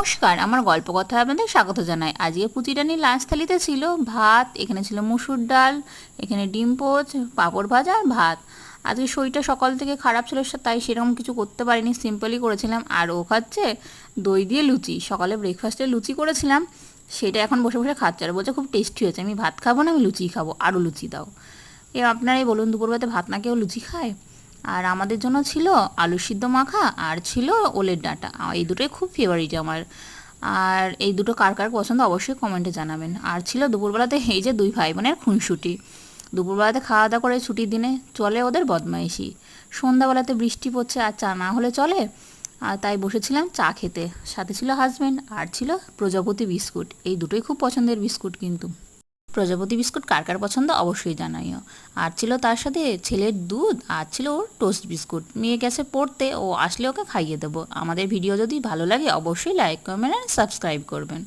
নমস্কার, আমার গল্প কথায় আপনাদের স্বাগত জানাই। আজকে পুচিরানির লাঞ্চ থালিতে ছিল ভাত, এখানে ছিল মুসুর ডাল, এখানে ডিম পোচ, পাঁপড় ভাজা আর ভাত। আজকে শরীরটা সকাল থেকে খারাপ ছিল, তাই সেরকম কিছু করতে পারিনি, সিম্পলই করেছিলাম। আর ও খাচ্ছে দই দিয়ে লুচি। সকালে ব্রেকফাস্টে লুচি করেছিলাম, সেটা এখন বসে বসে খাচ্ছে আর বলছে খুব টেস্টি হয়েছে। আমি ভাত খাবো না, আমি লুচি খাবো, আরও লুচি দাও। আপনারাই বলুন, দুপুরবেলাতে ভাত না কেউ লুচি খায়? আর আমাদের জন্য ছিল আলু সিদ্ধ মাখা আর ছিল ওলের ডাঁটা। এই দুটোই খুব ফেভারিট আমার। আর এই দুটো কার কার পছন্দ অবশ্যই কমেন্টে জানাবেন। আর ছিল দুপুরবেলাতে এই যে দুই ভাই বোনের খুনসুটি। দুপুরবেলাতে খাওয়া দাওয়া করে ছুটির দিনে চলে ওদের বদমাইশি। সন্ধ্যাবেলাতে বৃষ্টি পড়ছে আর চা না হলে চলে, আর তাই বসেছিলাম চা খেতে। সাথে ছিল হাজব্যান্ড আর ছিল প্রজাপতি বিস্কুট। এই দুটোই খুব পছন্দের বিস্কুট কিন্তু। প্রজাপতি বিস্কুট কার কার পছন্দ অবশ্যই জানাইও। আর ছিল তার সাথে ছেলের দুধ আর ছিল ওর টোস্ট বিস্কুট। মেয়ে গেছে পড়তে, ও আসলে ওকে খাইয়ে দেবো। আমাদের ভিডিও যদি ভালো লাগে অবশ্যই লাইক কমেন্ট আর সাবস্ক্রাইব করবেন।